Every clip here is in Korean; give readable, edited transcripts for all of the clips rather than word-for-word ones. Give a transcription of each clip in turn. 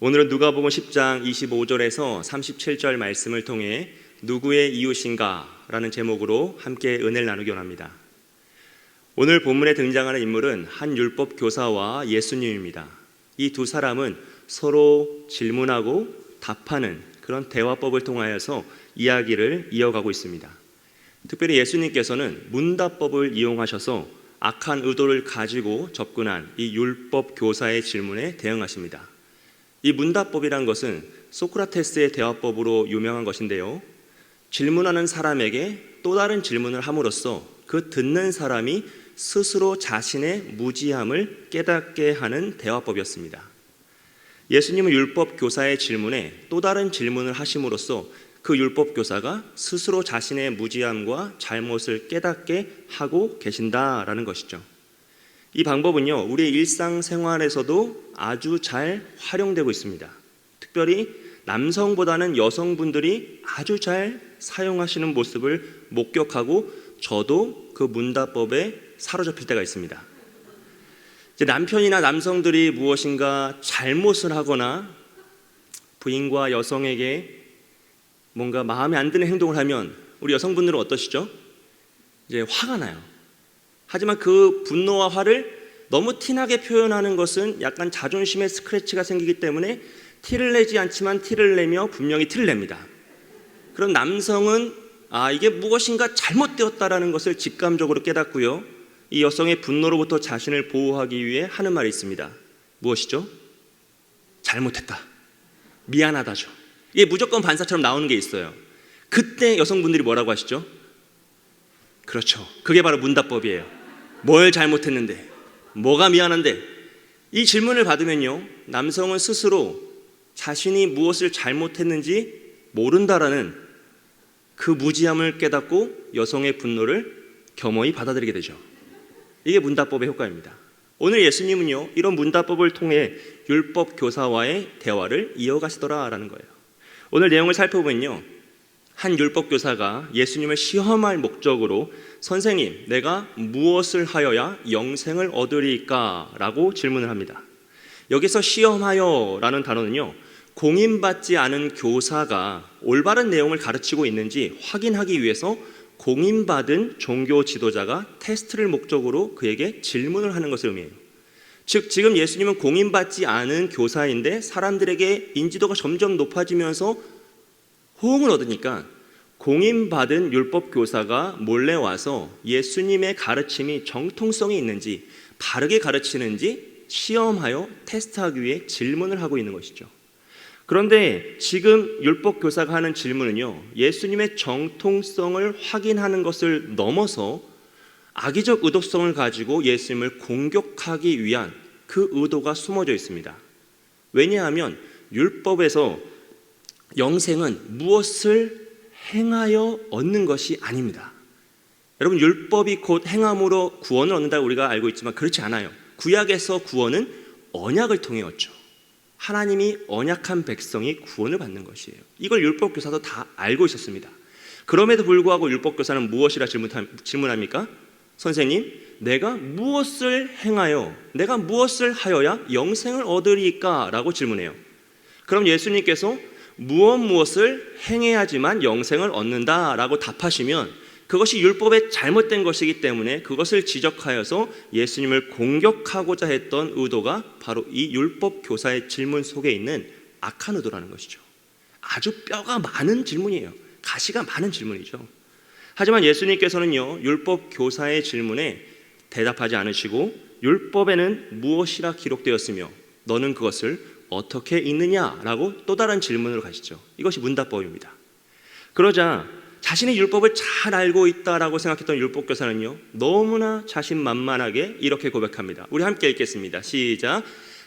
오늘은 누가복음 10장 25절에서 37절 말씀을 통해 누구의 이웃인가 라는 제목으로 함께 은혜를 나누기 원합니다. 오늘 본문에 등장하는 인물은 한 율법 교사와 예수님입니다. 이 두 사람은 서로 질문하고 답하는 그런 대화법을 통하여서 이야기를 이어가고 있습니다. 특별히 예수님께서는 문답법을 이용하셔서 악한 의도를 가지고 접근한 이 율법 교사의 질문에 대응하십니다. 이 문답법이란 것은 소크라테스의 대화법으로 유명한 것인데요, 질문하는 사람에게 또 다른 질문을 함으로써 그 듣는 사람이 스스로 자신의 무지함을 깨닫게 하는 대화법이었습니다. 예수님은 율법 교사의 질문에 또 다른 질문을 하심으로써 그 율법 교사가 스스로 자신의 무지함과 잘못을 깨닫게 하고 계신다라는 것이죠. 이 방법은요, 우리의 일상생활에서도 아주 잘 활용되고 있습니다. 특별히 남성보다는 여성분들이 아주 잘 사용하시는 모습을 목격하고 저도 그 문답법에 사로잡힐 때가 있습니다. 이제 남편이나 남성들이 무엇인가 잘못을 하거나 부인과 여성에게 뭔가 마음에 안 드는 행동을 하면 우리 여성분들은 어떠시죠? 이제 화가 나요. 하지만 그 분노와 화를 너무 티나게 표현하는 것은 약간 자존심에 스크래치가 생기기 때문에 티를 내지 않지만 티를 내며 분명히 티를 냅니다. 그럼 남성은 이게 무엇인가 잘못되었다라는 것을 직감적으로 깨닫고요, 이 여성의 분노로부터 자신을 보호하기 위해 하는 말이 있습니다. 무엇이죠? 잘못했다, 미안하다죠. 이게 무조건 반사처럼 나오는 게 있어요. 그때 여성분들이 뭐라고 하시죠? 그렇죠, 그게 바로 문답법이에요. 뭘 잘못했는데, 뭐가 미안한데? 이 질문을 받으면요, 남성은 스스로 자신이 무엇을 잘못했는지 모른다라는 그 무지함을 깨닫고 여성의 분노를 겸허히 받아들이게 되죠. 이게 문답법의 효과입니다. 오늘 예수님은요, 이런 문답법을 통해 율법 교사와의 대화를 이어가시더라라는 거예요. 오늘 내용을 살펴보면요, 한 율법 교사가 예수님을 시험할 목적으로 선생님, 내가 무엇을 하여야 영생을 얻으리까? 라고 질문을 합니다. 여기서 시험하여 라는 단어는요, 공인받지 않은 교사가 올바른 내용을 가르치고 있는지 확인하기 위해서 공인받은 종교 지도자가 테스트를 목적으로 그에게 질문을 하는 것을 의미해요. 즉, 지금 예수님은 공인받지 않은 교사인데 사람들에게 인지도가 점점 높아지면서 호응을 얻으니까 공인받은 율법 교사가 몰래 와서 예수님의 가르침이 정통성이 있는지, 바르게 가르치는지 시험하여 테스트하기 위해 질문을 하고 있는 것이죠. 그런데 지금 율법 교사가 하는 질문은요, 예수님의 정통성을 확인하는 것을 넘어서 악의적 의도성을 가지고 예수님을 공격하기 위한 그 의도가 숨어져 있습니다. 왜냐하면 율법에서 영생은 무엇을 행하여 얻는 것이 아닙니다. 여러분, 율법이 곧 행함으로 구원을 얻는다고 우리가 알고 있지만 그렇지 않아요. 구약에서 구원은 언약을 통해 얻죠. 하나님이 언약한 백성이 구원을 받는 것이에요. 이걸 율법 교사도 다 알고 있었습니다. 그럼에도 불구하고 율법 교사는 무엇이라 질문합니까? 선생님, 내가 무엇을 행하여, 내가 무엇을 하여야 영생을 얻으리까? 라고 질문해요. 그럼 예수님께서 무엇을 행해야지만 영생을 얻는다 라고 답하시면 그것이 율법에 잘못된 것이기 때문에 그것을 지적하여서 예수님을 공격하고자 했던 의도가 바로 이 율법 교사의 질문 속에 있는 악한 의도라는 것이죠. 아주 뼈가 많은 질문이에요. 가시가 많은 질문이죠. 하지만 예수님께서는요, 율법 교사의 질문에 대답하지 않으시고 율법에는 무엇이라 기록되었으며 너는 그것을 어떻게 읽느냐라고 또 다른 질문을 가시죠. 이것이 문답법입니다. 그러자 자신이 율법을 잘 알고 있다라고 생각했던 율법 교사는요, 너무나 자신만만하게 이렇게 고백합니다. 우리 함께 읽겠습니다. 시작.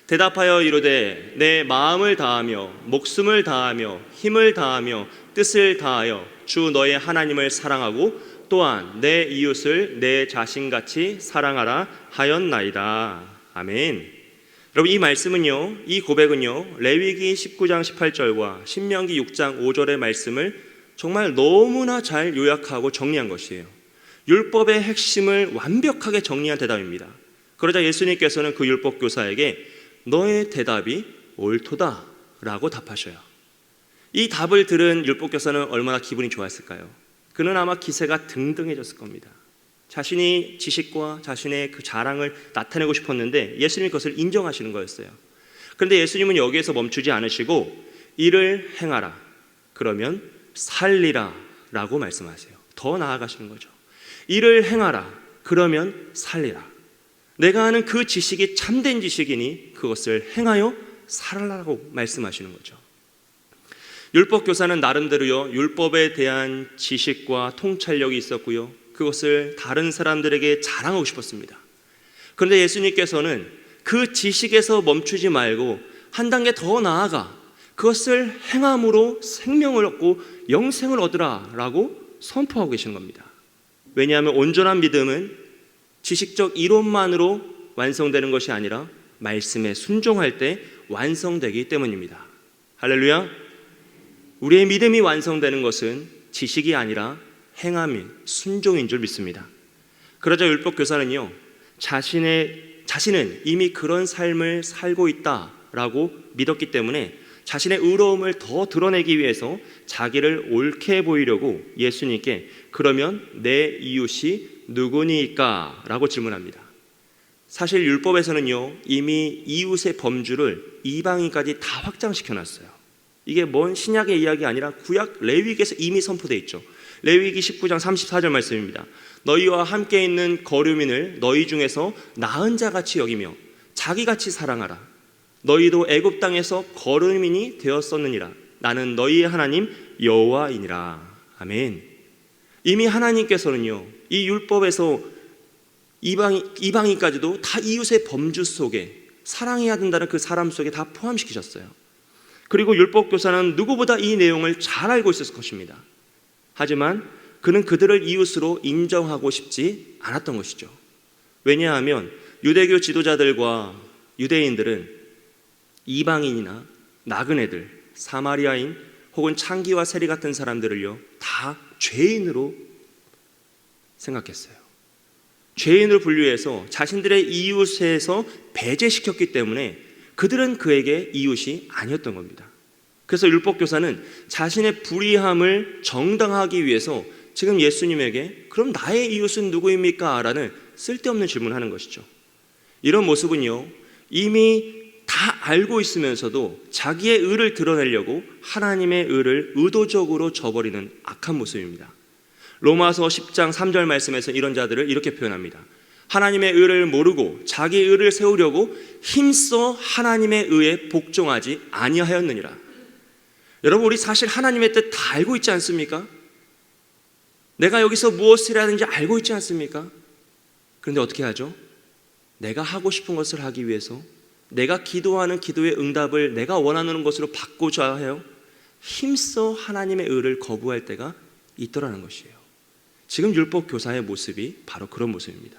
대답하여 이르되 내 마음을 다하며 목숨을 다하며 힘을 다하며 뜻을 다하여 주 너의 하나님을 사랑하고 또한 내 이웃을 내 자신같이 사랑하라 하였나이다. 아멘. 여러분, 이 말씀은요, 이 고백은요, 레위기 19장 18절과 신명기 6장 5절의 말씀을 정말 너무나 잘 요약하고 정리한 것이에요. 율법의 핵심을 완벽하게 정리한 대답입니다. 그러자 예수님께서는 그 율법 교사에게 너의 대답이 옳도다 라고 답하셔요. 이 답을 들은 율법교사는 얼마나 기분이 좋았을까요? 그는 아마 기세가 등등해졌을 겁니다. 자신이 지식과 자신의 그 자랑을 나타내고 싶었는데 예수님이 그것을 인정하시는 거였어요. 그런데 예수님은 여기에서 멈추지 않으시고 이를 행하라, 그러면 살리라 라고 말씀하세요. 더 나아가시는 거죠. 이를 행하라, 그러면 살리라. 내가 아는 그 지식이 참된 지식이니 그것을 행하여 살라라고 말씀하시는 거죠. 율법교사는 나름대로요, 율법에 대한 지식과 통찰력이 있었고요, 그것을 다른 사람들에게 자랑하고 싶었습니다. 그런데 예수님께서는 그 지식에서 멈추지 말고 한 단계 더 나아가 그것을 행함으로 생명을 얻고 영생을 얻으라 라고 선포하고 계시는 겁니다. 왜냐하면 온전한 믿음은 지식적 이론만으로 완성되는 것이 아니라 말씀에 순종할 때 완성되기 때문입니다. 할렐루야. 우리의 믿음이 완성되는 것은 지식이 아니라 행함인 순종인 줄 믿습니다. 그러자 율법교사는요, 자신은 이미 그런 삶을 살고 있다라고 믿었기 때문에 자신의 의로움을 더 드러내기 위해서 자기를 옳게 보이려고 예수님께 그러면 내 이웃이 누구니까? 라고 질문합니다. 사실 율법에서는요, 이미 이웃의 범주를 이방인까지 다 확장시켜놨어요. 이게 뭔 신약의 이야기 아니라 구약 레위기에서 이미 선포되어 있죠. 레위기 19장 34절 말씀입니다. 너희와 함께 있는 거류민을 너희 중에서 나은 자같이 여기며 자기같이 사랑하라. 너희도 애굽 땅에서 거류민이 되었었느니라. 나는 너희의 하나님 여호와이니라. 아멘. 이미 하나님께서는요, 이 율법에서 이방인까지도 다 이웃의 범주 속에 사랑해야 된다는 그 사람 속에 다 포함시키셨어요. 그리고 율법교사는 누구보다 이 내용을 잘 알고 있었을 것입니다. 하지만 그는 그들을 이웃으로 인정하고 싶지 않았던 것이죠. 왜냐하면 유대교 지도자들과 유대인들은 이방인이나 나그네들, 사마리아인 혹은 창기와 세리 같은 사람들을요, 다 죄인으로 생각했어요. 죄인으로 분류해서 자신들의 이웃에서 배제시켰기 때문에 그들은 그에게 이웃이 아니었던 겁니다. 그래서 율법교사는 자신의 불의함을 정당하기 위해서 지금 예수님에게 그럼 나의 이웃은 누구입니까? 라는 쓸데없는 질문을 하는 것이죠. 이런 모습은요, 이미 다 알고 있으면서도 자기의 의를 드러내려고 하나님의 의를 의도적으로 저버리는 악한 모습입니다. 로마서 10장 3절 말씀에서 이런 자들을 이렇게 표현합니다. 하나님의 의를 모르고 자기 의를 세우려고 힘써 하나님의 의에 복종하지 아니하였느니라. 여러분, 우리 사실 하나님의 뜻 다 알고 있지 않습니까? 내가 여기서 무엇을 해야 하는지 알고 있지 않습니까? 그런데 어떻게 하죠? 내가 하고 싶은 것을 하기 위해서 내가 기도하는 기도의 응답을 내가 원하는 것으로 바꾸자 해요. 힘써 하나님의 의를 거부할 때가 있더라는 것이에요. 지금 율법교사의 모습이 바로 그런 모습입니다.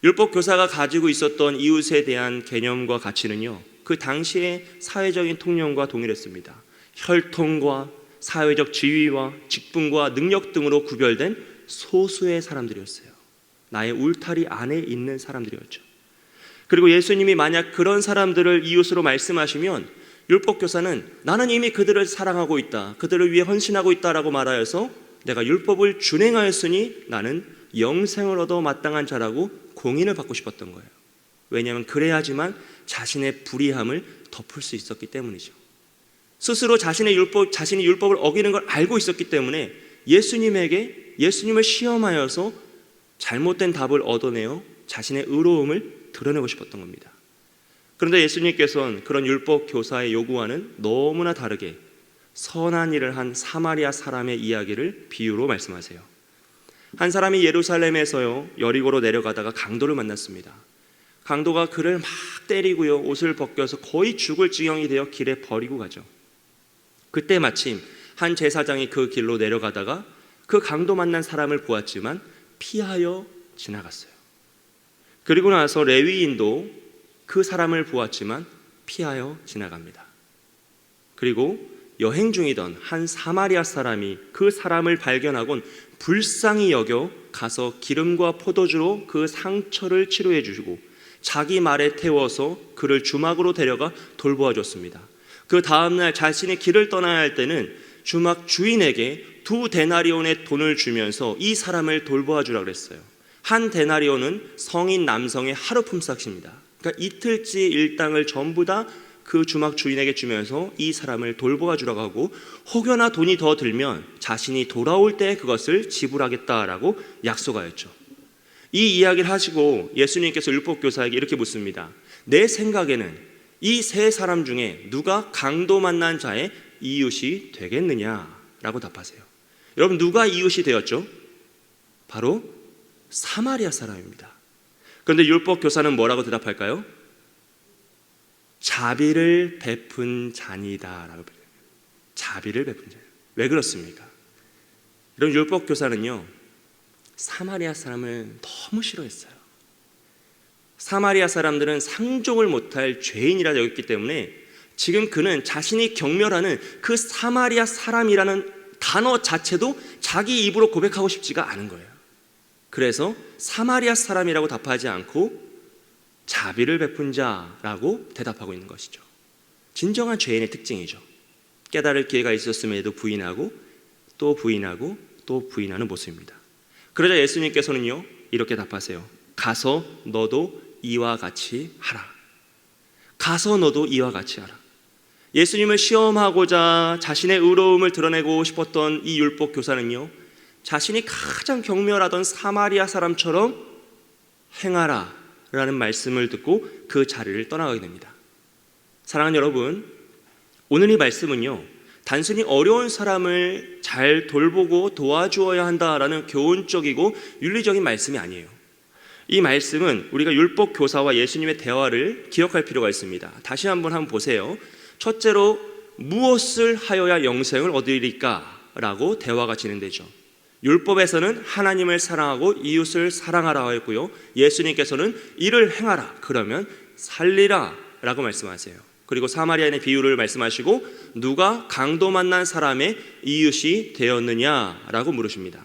율법교사가 가지고 있었던 이웃에 대한 개념과 가치는요, 그 당시의 사회적인 통념과 동일했습니다. 혈통과 사회적 지위와 직분과 능력 등으로 구별된 소수의 사람들이었어요. 나의 울타리 안에 있는 사람들이었죠. 그리고 예수님이 만약 그런 사람들을 이웃으로 말씀하시면 율법교사는 나는 이미 그들을 사랑하고 있다, 그들을 위해 헌신하고 있다라고 말하여서 내가 율법을 준행하였으니 나는 영생을 얻어 마땅한 자라고 공인을 받고 싶었던 거예요. 왜냐하면 그래야지만 자신의 불의함을 덮을 수 있었기 때문이죠. 스스로 자신이 율법을 어기는 걸 알고 있었기 때문에 예수님을 시험하여서 잘못된 답을 얻어내어 자신의 의로움을 드러내고 싶었던 겁니다. 그런데 예수님께서는 그런 율법 교사의 요구와는 너무나 다르게 선한 일을 한 사마리아 사람의 이야기를 비유로 말씀하세요. 한 사람이 예루살렘에서요, 여리고로 내려가다가 강도를 만났습니다. 강도가 그를 막 때리고요, 옷을 벗겨서 거의 죽을 지경이 되어 길에 버리고 가죠. 그때 마침 한 제사장이 그 길로 내려가다가 그 강도 만난 사람을 보았지만 피하여 지나갔어요. 그리고 나서 레위인도 그 사람을 보았지만 피하여 지나갑니다. 그리고 여행 중이던 한 사마리아 사람이 그 사람을 발견하곤 불쌍히 여겨 가서 기름과 포도주로 그 상처를 치료해 주시고 자기 말에 태워서 그를 주막으로 데려가 돌보아 줬습니다. 그 다음날 자신이 길을 떠나야 할 때는 주막 주인에게 2데나리온의 돈을 주면서 이 사람을 돌보아 주라고 그랬어요. 1데나리온은 성인 남성의 하루 품삯입니다. 그러니까 이틀치 일당을 전부 다 그 주막 주인에게 주면서 이 사람을 돌보아 주라고 하고, 혹여나 돈이 더 들면 자신이 돌아올 때 그것을 지불하겠다라고 약속하였죠. 이 이야기를 하시고 예수님께서 율법교사에게 이렇게 묻습니다. 내 생각에는 이 세 사람 중에 누가 강도 만난 자의 이웃이 되겠느냐라고 답하세요. 여러분, 누가 이웃이 되었죠? 바로 사마리아 사람입니다. 그런데 율법교사는 뭐라고 대답할까요? 자비를 베푼 자니다라고. 자비를 베푼 자. 왜 그렇습니까? 이런 율법교사는요, 사마리아 사람을 너무 싫어했어요. 사마리아 사람들은 상종을 못할 죄인이라 여겼기 때문에 지금 그는 자신이 경멸하는 그 사마리아 사람이라는 단어 자체도 자기 입으로 고백하고 싶지가 않은 거예요. 그래서 사마리아 사람이라고 답하지 않고 자비를 베푼 자라고 대답하고 있는 것이죠. 진정한 죄인의 특징이죠. 깨달을 기회가 있었음에도 부인하고 또 부인하고 또 부인하는 모습입니다. 그러자 예수님께서는요, 이렇게 답하세요. 가서 너도 이와 같이 하라. 가서 너도 이와 같이 하라. 예수님을 시험하고자 자신의 의로움을 드러내고 싶었던 이 율법 교사는요, 자신이 가장 경멸하던 사마리아 사람처럼 행하라 라는 말씀을 듣고 그 자리를 떠나가게 됩니다. 사랑하는 여러분, 오늘 이 말씀은요, 단순히 어려운 사람을 잘 돌보고 도와주어야 한다라는 교훈적이고 윤리적인 말씀이 아니에요. 이 말씀은 우리가 율법 교사와 예수님의 대화를 기억할 필요가 있습니다. 다시 한번 보세요. 첫째로, 무엇을 하여야 영생을 얻으리까? 라고 대화가 진행되죠. 율법에서는 하나님을 사랑하고 이웃을 사랑하라 했고요, 예수님께서는 이를 행하라, 그러면 살리라 라고 말씀하세요. 그리고 사마리아인의 비유를 말씀하시고 누가 강도 만난 사람의 이웃이 되었느냐라고 물으십니다.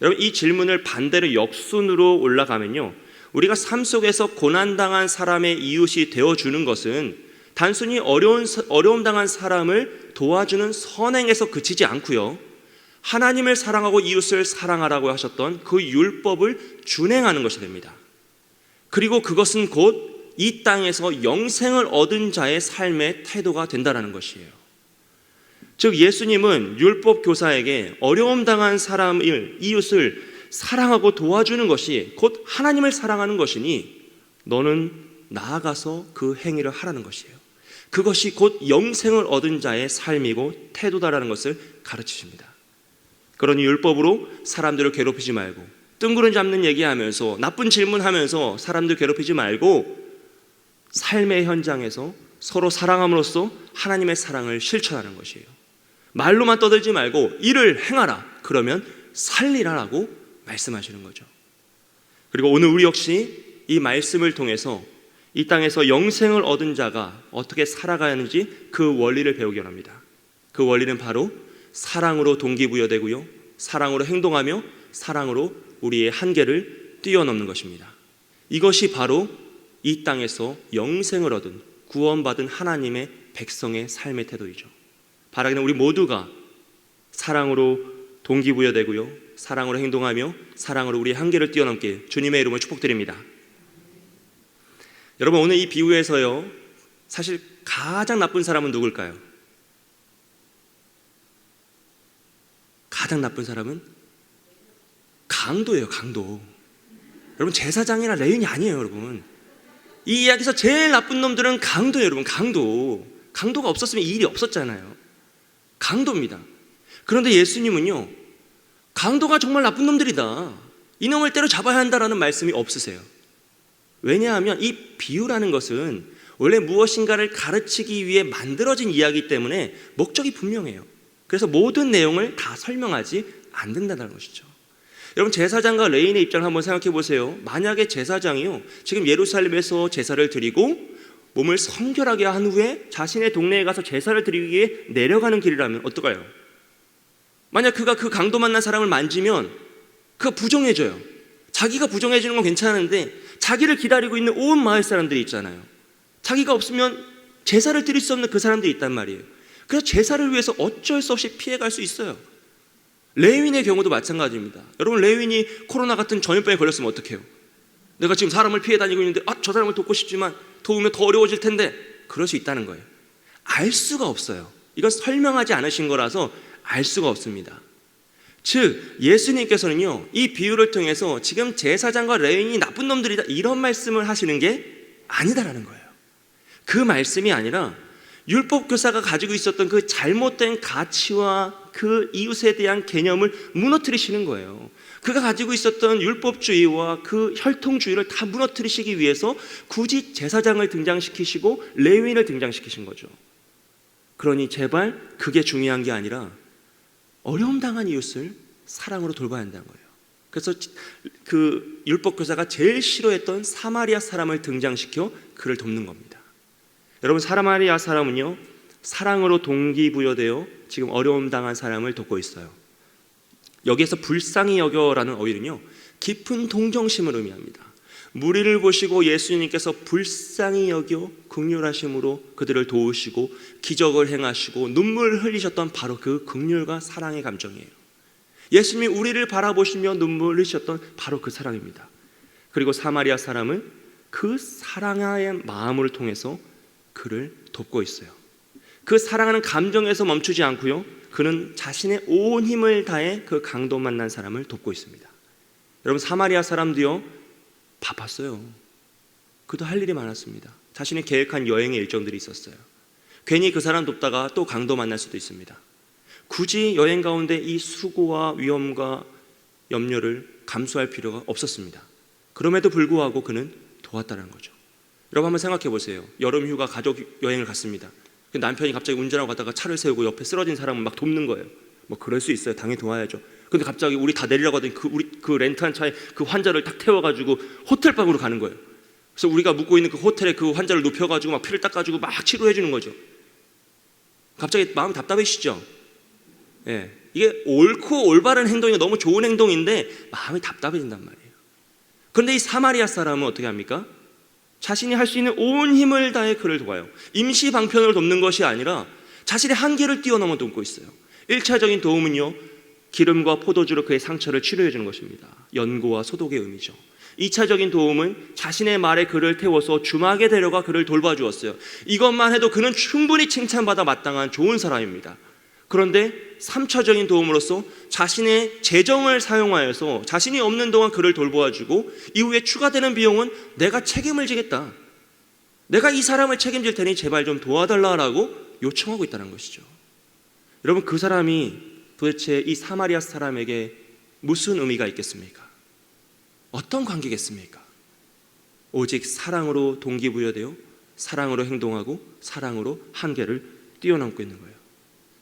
여러분, 이 질문을 반대로 역순으로 올라가면요, 우리가 삶 속에서 고난당한 사람의 이웃이 되어주는 것은 단순히 어려움 당한 사람을 도와주는 선행에서 그치지 않고요, 하나님을 사랑하고 이웃을 사랑하라고 하셨던 그 율법을 준행하는 것이 됩니다. 그리고 그것은 곧 이 땅에서 영생을 얻은 자의 삶의 태도가 된다는 것이에요. 즉, 예수님은 율법 교사에게 어려움 당한 사람을, 이웃을 사랑하고 도와주는 것이 곧 하나님을 사랑하는 것이니 너는 나아가서 그 행위를 하라는 것이에요. 그것이 곧 영생을 얻은 자의 삶이고 태도다라는 것을 가르치십니다. 그러니 율법으로 사람들을 괴롭히지 말고, 뜬구름 잡는 얘기하면서 나쁜 질문하면서 사람들 괴롭히지 말고, 삶의 현장에서 서로 사랑함으로써 하나님의 사랑을 실천하는 것이에요. 말로만 떠들지 말고 이를 행하라, 그러면 살리라라고 말씀하시는 거죠. 그리고 오늘 우리 역시 이 말씀을 통해서 이 땅에서 영생을 얻은 자가 어떻게 살아가야 하는지 그 원리를 배우기 원합니다. 그 원리는 바로 사랑으로 동기부여되고요, 사랑으로 행동하며 사랑으로 우리의 한계를 뛰어넘는 것입니다. 이것이 바로 이 땅에서 영생을 얻은 구원받은 하나님의 백성의 삶의 태도이죠. 바라기는 우리 모두가 사랑으로 동기부여되고요, 사랑으로 행동하며 사랑으로 우리의 한계를 뛰어넘길 주님의 이름으로 축복드립니다. 여러분, 오늘 이 비유에서요, 사실 가장 나쁜 사람은 누굴까요? 가장 나쁜 사람은 강도예요. 강도. 여러분, 제사장이나 레위인이 아니에요. 여러분, 이 이야기에서 제일 나쁜 놈들은 강도예요. 여러분, 강도가 없었으면 이 일이 없었잖아요. 강도입니다. 그런데 예수님은요, 강도가 정말 나쁜 놈들이다, 이놈을 때려잡아야 한다라는 말씀이 없으세요. 왜냐하면 이 비유라는 것은 원래 무엇인가를 가르치기 위해 만들어진 이야기이기 때문에 목적이 분명해요. 그래서 모든 내용을 다 설명하지 않는다는 것이죠. 여러분, 제사장과 레위인의 입장을 한번 생각해 보세요. 만약에 제사장이요, 지금 예루살렘에서 제사를 드리고 몸을 성결하게 한 후에 자신의 동네에 가서 제사를 드리기 위해 내려가는 길이라면 어떨까요? 만약 그가 그 강도 만난 사람을 만지면 그가 부정해져요. 자기가 부정해지는 건 괜찮은데 자기를 기다리고 있는 온 마을 사람들이 있잖아요. 자기가 없으면 제사를 드릴 수 없는 그 사람들이 있단 말이에요. 그래서 제사를 위해서 어쩔 수 없이 피해갈 수 있어요. 레위인의 경우도 마찬가지입니다. 여러분, 레위인이 코로나 같은 전염병에 걸렸으면 어떡해요? 내가 지금 사람을 피해 다니고 있는데 저 사람을 돕고 싶지만 도우면 더 어려워질 텐데, 그럴 수 있다는 거예요. 알 수가 없어요. 이건 설명하지 않으신 거라서 알 수가 없습니다. 즉 예수님께서는요, 이 비유를 통해서 지금 제사장과 레위인이 나쁜 놈들이다 이런 말씀을 하시는 게 아니다라는 거예요. 그 말씀이 아니라 율법 교사가 가지고 있었던 그 잘못된 가치와 그 이웃에 대한 개념을 무너뜨리시는 거예요. 그가 가지고 있었던 율법주의와 그 혈통주의를 다 무너뜨리시기 위해서 굳이 제사장을 등장시키시고 레위인을 등장시키신 거죠. 그러니 제발 그게 중요한 게 아니라 어려움 당한 이웃을 사랑으로 돌봐야 한다는 거예요. 그래서 그 율법 교사가 제일 싫어했던 사마리아 사람을 등장시켜 그를 돕는 겁니다. 여러분, 사마리아 사람은요, 사랑으로 동기부여되어 지금 어려움 당한 사람을 돕고 있어요. 여기에서 불쌍히 여겨라는 어휘는요, 깊은 동정심을 의미합니다. 무리를 보시고 예수님께서 불쌍히 여겨 긍휼하심으로 그들을 도우시고 기적을 행하시고 눈물을 흘리셨던 바로 그 긍휼과 사랑의 감정이에요. 예수님이 우리를 바라보시며 눈물을 흘리셨던 바로 그 사랑입니다. 그리고 사마리아 사람은 그 사랑의 마음을 통해서 그를 돕고 있어요. 그 사랑하는 감정에서 멈추지 않고요, 그는 자신의 온 힘을 다해 그 강도 만난 사람을 돕고 있습니다. 여러분, 사마리아 사람도요 바빴어요. 그도 할 일이 많았습니다. 자신이 계획한 여행의 일정들이 있었어요. 괜히 그 사람 돕다가 또 강도 만날 수도 있습니다. 굳이 여행 가운데 이 수고와 위험과 염려를 감수할 필요가 없었습니다. 그럼에도 불구하고 그는 도왔다는 거죠. 여러분, 한번 생각해 보세요. 여름 휴가 가족 여행을 갔습니다. 남편이 갑자기 운전하고 가다가 차를 세우고 옆에 쓰러진 사람을 막 돕는 거예요. 뭐 그럴 수 있어요. 당연히 도와야죠. 근데 갑자기 우리 다 내리라고 하더니 그 렌트한 차에 그 환자를 딱 태워가지고 호텔방으로 가는 거예요. 그래서 우리가 묵고 있는 그 호텔에 그 환자를 눕혀가지고 막 피를 닦아주고 막 치료해 주는 거죠. 갑자기 마음이 답답해지시죠? 예, 이게 옳고 올바른 행동이 너무 좋은 행동인데 마음이 답답해진단 말이에요. 그런데 이 사마리아 사람은 어떻게 합니까? 자신이 할 수 있는 온 힘을 다해 그를 도와요. 임시 방편으로 돕는 것이 아니라 자신의 한계를 뛰어넘어 돕고 있어요. 1차적인 도움은요, 기름과 포도주로 그의 상처를 치료해 주는 것입니다. 연고와 소독의 의미죠. 2차적인 도움은 자신의 말에 그를 태워서 주막에 데려가 그를 돌봐주었어요. 이것만 해도 그는 충분히 칭찬받아 마땅한 좋은 사람입니다. 그런데 3차적인 도움으로서 자신의 재정을 사용하여서 자신이 없는 동안 그를 돌보아주고 이후에 추가되는 비용은 내가 책임을 지겠다, 내가 이 사람을 책임질 테니 제발 좀 도와달라고 요청하고 있다는 것이죠. 여러분, 그 사람이 도대체 이 사마리아 사람에게 무슨 의미가 있겠습니까? 어떤 관계겠습니까? 오직 사랑으로 동기부여되어 사랑으로 행동하고 사랑으로 한계를 뛰어넘고 있는 거예요.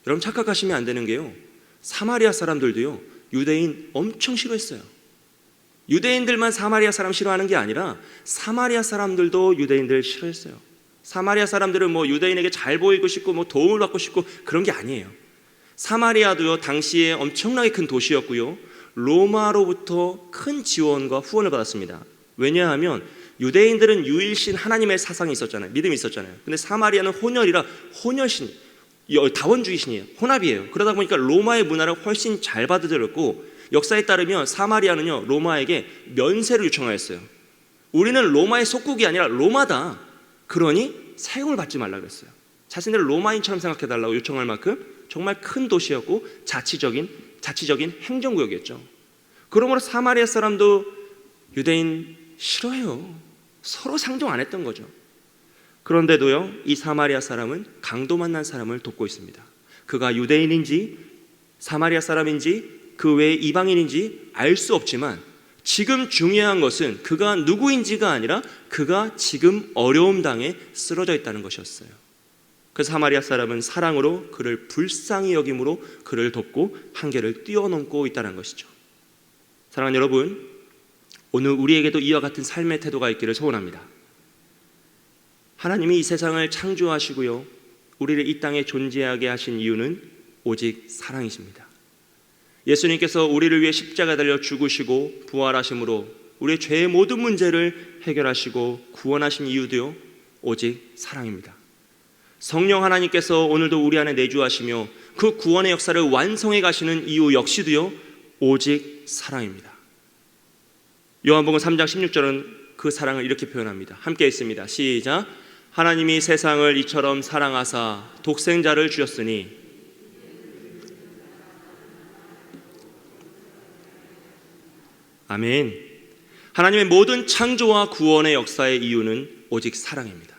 여러분, 착각하시면 안 되는 게요, 사마리아 사람들도요 유대인 엄청 싫어했어요. 유대인들만 사마리아 사람 싫어하는 게 아니라 사마리아 사람들도 유대인들 싫어했어요. 사마리아 사람들은 뭐 유대인에게 잘 보이고 싶고 뭐 도움을 받고 싶고 그런 게 아니에요. 사마리아도요 당시에 엄청나게 큰 도시였고요, 로마로부터 큰 지원과 후원을 받았습니다. 왜냐하면 유대인들은 유일신 하나님의 사상이 있었잖아요. 믿음이 있었잖아요. 근데 사마리아는 혼혈이라 혼혈신, 다원주의신이에요. 혼합이에요. 그러다 보니까 로마의 문화를 훨씬 잘 받아들였고, 역사에 따르면 사마리아는요 로마에게 면세를 요청하였어요. 우리는 로마의 속국이 아니라 로마다, 그러니 세금을 받지 말라 그랬어요. 자신들을 로마인처럼 생각해달라고 요청할 만큼 정말 큰 도시였고 자치적인 행정구역이었죠. 그러므로 사마리아 사람도 유대인 싫어해요. 서로 상종 안 했던 거죠. 그런데도요 이 사마리아 사람은 강도 만난 사람을 돕고 있습니다. 그가 유대인인지 사마리아 사람인지 그 외에 이방인인지 알 수 없지만 지금 중요한 것은 그가 누구인지가 아니라 그가 지금 어려움 당해 쓰러져 있다는 것이었어요. 그 사마리아 사람은 사랑으로 그를 불쌍히 여김으로 그를 돕고 한계를 뛰어넘고 있다는 것이죠. 사랑하는 여러분, 오늘 우리에게도 이와 같은 삶의 태도가 있기를 소원합니다. 하나님이 이 세상을 창조하시고요 우리를 이 땅에 존재하게 하신 이유는 오직 사랑이십니다. 예수님께서 우리를 위해 십자가 달려 죽으시고 부활하심으로 우리의 죄의 모든 문제를 해결하시고 구원하신 이유도요 오직 사랑입니다. 성령 하나님께서 오늘도 우리 안에 내주하시며 그 구원의 역사를 완성해 가시는 이유 역시도요, 오직 사랑입니다. 요한복음 3장 16절은 그 사랑을 이렇게 표현합니다. 함께 읽습니다. 시작. 하나님이 세상을 이처럼 사랑하사 독생자를 주셨으니. 아멘. 하나님의 모든 창조와 구원의 역사의 이유는 오직 사랑입니다.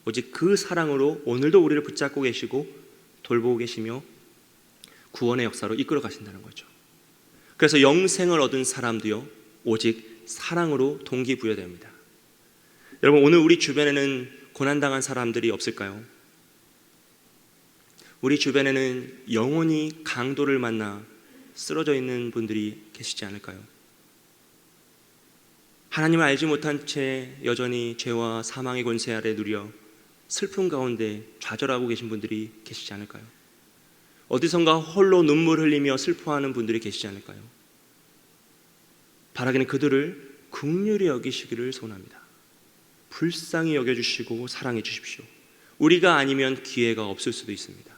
오직 그 사랑으로 오늘도 우리를 붙잡고 계시고 돌보고 계시며 구원의 역사로 이끌어 가신다는 거죠. 그래서 영생을 얻은 사람도요, 오직 사랑으로 동기부여됩니다. 여러분, 오늘 우리 주변에는 고난당한 사람들이 없을까요? 우리 주변에는 영원히 강도를 만나 쓰러져 있는 분들이 계시지 않을까요? 하나님을 알지 못한 채 여전히 죄와 사망의 권세 아래 누려 슬픔 가운데 좌절하고 계신 분들이 계시지 않을까요? 어디선가 홀로 눈물 흘리며 슬퍼하는 분들이 계시지 않을까요? 바라기는 그들을 긍휼히 여기시기를 소원합니다. 불쌍히 여겨주시고 사랑해 주십시오. 우리가 아니면 기회가 없을 수도 있습니다.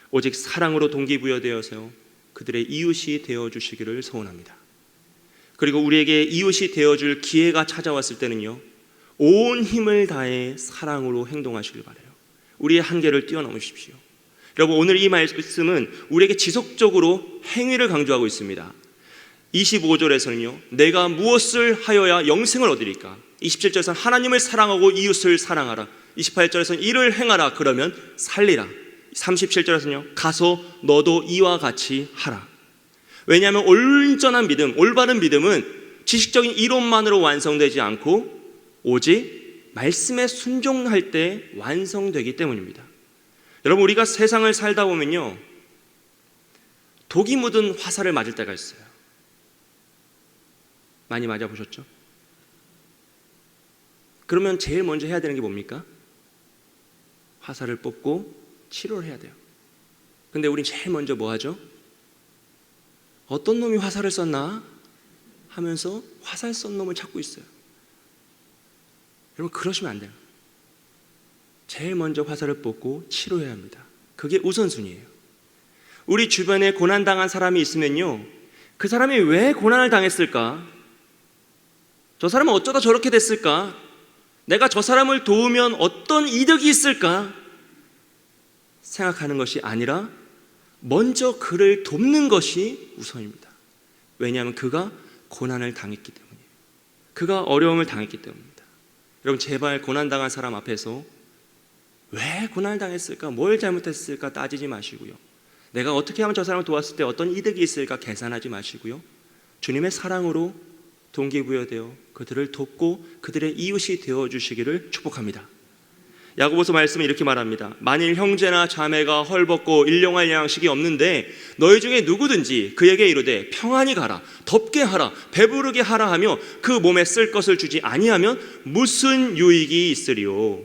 오직 사랑으로 동기부여되어서 그들의 이웃이 되어주시기를 소원합니다. 그리고 우리에게 이웃이 되어줄 기회가 찾아왔을 때는요, 온 힘을 다해 사랑으로 행동하시길 바라요. 우리의 한계를 뛰어넘으십시오. 여러분, 오늘 이 말씀은 우리에게 지속적으로 행위를 강조하고 있습니다. 25절에서는요, 내가 무엇을 하여야 영생을 얻으리까? 27절에서는 하나님을 사랑하고 이웃을 사랑하라. 28절에서는 이를 행하라. 그러면 살리라. 37절에서는요, 가서 너도 이와 같이 하라. 왜냐하면 온전한 믿음, 올바른 믿음은 지식적인 이론만으로 완성되지 않고 오직 말씀에 순종할 때 완성되기 때문입니다. 여러분, 우리가 세상을 살다 보면요, 독이 묻은 화살을 맞을 때가 있어요. 많이 맞아보셨죠? 그러면 제일 먼저 해야 되는 게 뭡니까? 화살을 뽑고 치료를 해야 돼요. 근데 우린 제일 먼저 뭐 하죠? 어떤 놈이 화살을 쐈나 하면서 화살 쏜 놈을 찾고 있어요. 여러분, 그러시면 안 돼요. 제일 먼저 화살을 뽑고 치료해야 합니다. 그게 우선순위예요. 우리 주변에 고난당한 사람이 있으면요, 그 사람이 왜 고난을 당했을까? 저 사람은 어쩌다 저렇게 됐을까? 내가 저 사람을 도우면 어떤 이득이 있을까? 생각하는 것이 아니라 먼저 그를 돕는 것이 우선입니다. 왜냐하면 그가 고난을 당했기 때문이에요. 그가 어려움을 당했기 때문입니다. 여러분, 제발 고난당한 사람 앞에서 왜 고난을 당했을까? 뭘 잘못했을까? 따지지 마시고요. 내가 어떻게 하면 저 사람을 도왔을 때 어떤 이득이 있을까? 계산하지 마시고요. 주님의 사랑으로 동기부여되어 그들을 돕고 그들의 이웃이 되어주시기를 축복합니다. 야고보서 말씀은 이렇게 말합니다. 만일 형제나 자매가 헐벗고 일용할 양식이 없는데 너희 중에 누구든지 그에게 이르되 평안히 가라, 덥게 하라, 배부르게 하라 하며 그 몸에 쓸 것을 주지 아니하면 무슨 유익이 있으리요?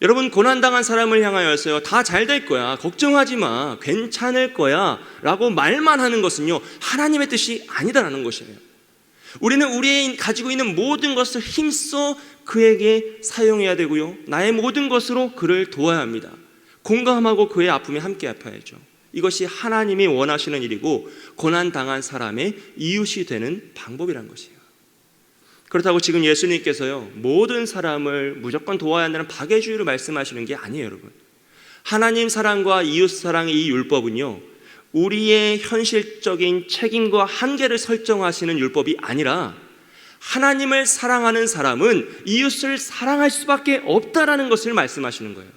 여러분, 고난당한 사람을 향하여서요, 다 잘 될 거야, 걱정하지 마, 괜찮을 거야 라고 말만 하는 것은요, 하나님의 뜻이 아니다라는 것이에요. 우리는 우리의 가지고 있는 모든 것을 힘써 그에게 사용해야 되고요, 나의 모든 것으로 그를 도와야 합니다. 공감하고 그의 아픔에 함께 아파야죠. 이것이 하나님이 원하시는 일이고 고난당한 사람의 이웃이 되는 방법이란 것이에요. 그렇다고 지금 예수님께서요, 모든 사람을 무조건 도와야 한다는 박애주의로 말씀하시는 게 아니에요. 여러분, 하나님 사랑과 이웃 사랑의 이 율법은요, 우리의 현실적인 책임과 한계를 설정하시는 율법이 아니라 하나님을 사랑하는 사람은 이웃을 사랑할 수밖에 없다라는 것을 말씀하시는 거예요.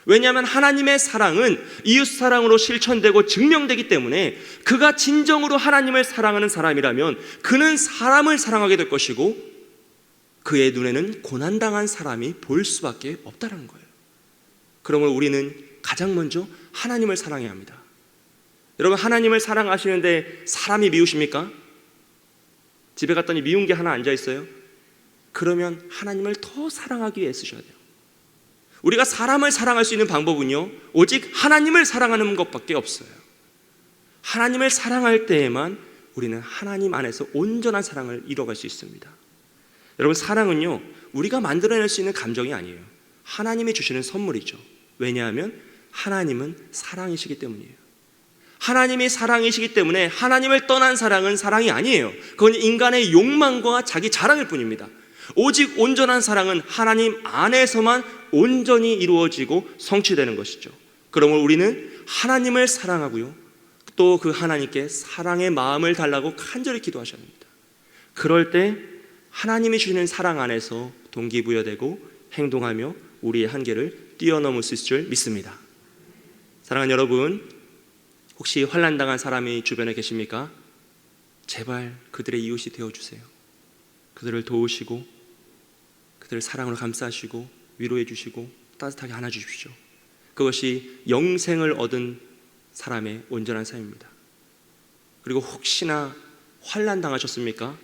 왜냐하면 하나님의 사랑은 이웃 사랑으로 실천되고 증명되기 때문에 그가 진정으로 하나님을 사랑하는 사람이라면 그는 사람을 사랑하게 될 것이고 그의 눈에는 고난당한 사람이 보일 수밖에 없다는 거예요. 그러므로 우리는 가장 먼저 하나님을 사랑해야 합니다. 여러분, 하나님을 사랑하시는데 사람이 미우십니까? 집에 갔더니 미운 게 하나 앉아 있어요? 그러면 하나님을 더 사랑하기 위해 쓰셔야 돼요. 우리가 사람을 사랑할 수 있는 방법은요, 오직 하나님을 사랑하는 것밖에 없어요. 하나님을 사랑할 때에만 우리는 하나님 안에서 온전한 사랑을 이뤄갈 수 있습니다. 여러분, 사랑은요, 우리가 만들어낼 수 있는 감정이 아니에요. 하나님이 주시는 선물이죠. 왜냐하면 하나님은 사랑이시기 때문이에요. 하나님이 사랑이시기 때문에 하나님을 떠난 사랑은 사랑이 아니에요. 그건 인간의 욕망과 자기 자랑일 뿐입니다. 오직 온전한 사랑은 하나님 안에서만 온전히 이루어지고 성취되는 것이죠. 그러므로 우리는 하나님을 사랑하고요, 또 그 하나님께 사랑의 마음을 달라고 간절히 기도하셔야 합니다. 그럴 때 하나님이 주시는 사랑 안에서 동기부여되고 행동하며 우리의 한계를 뛰어넘을 수 있을 줄 믿습니다. 사랑하는 여러분, 혹시 환난당한 사람이 주변에 계십니까? 제발 그들의 이웃이 되어주세요. 그들을 도우시고 그들을 사랑으로 감싸시고 위로해 주시고 따뜻하게 안아주십시오. 그것이 영생을 얻은 사람의 온전한 삶입니다. 그리고 혹시나 환난 당하셨습니까?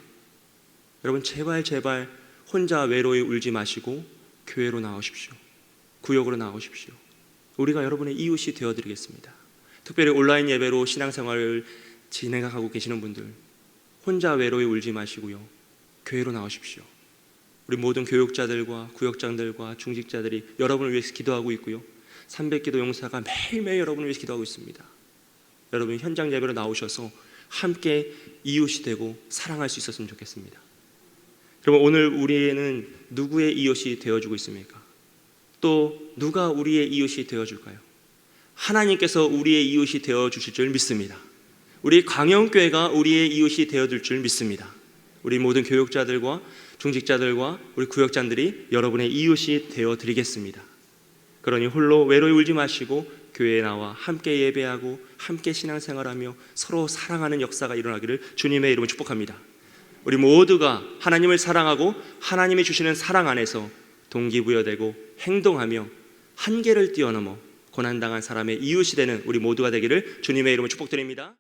여러분 제발 혼자 외로이 울지 마시고 교회로 나오십시오. 구역으로 나오십시오. 우리가 여러분의 이웃이 되어드리겠습니다. 특별히 온라인 예배로 신앙생활을 진행하고 계시는 분들, 혼자 외로이 울지 마시고요, 교회로 나오십시오. 우리 모든 교육자들과 구역장들과 중직자들이 여러분을 위해서 기도하고 있고요, 300기도 용사가 매일매일 여러분을 위해서 기도하고 있습니다. 여러분 현장 예배로 나오셔서 함께 이웃이 되고 사랑할 수 있었으면 좋겠습니다. 여러분 오늘 우리는 누구의 이웃이 되어주고 있습니까? 또 누가 우리의 이웃이 되어줄까요? 하나님께서 우리의 이웃이 되어주실 줄 믿습니다. 우리 광영교회가 우리의 이웃이 되어줄 줄 믿습니다. 우리 모든 교육자들과 중직자들과 우리 구역장들이 여러분의 이웃이 되어드리겠습니다. 그러니 홀로 외로이 울지 마시고 교회에 나와 함께 예배하고 함께 신앙생활하며 서로 사랑하는 역사가 일어나기를 주님의 이름으로 축복합니다. 우리 모두가 하나님을 사랑하고 하나님이 주시는 사랑 안에서 동기부여되고 행동하며 한계를 뛰어넘어 고난당한 사람의 이웃이 되는 우리 모두가 되기를 주님의 이름으로 축복드립니다.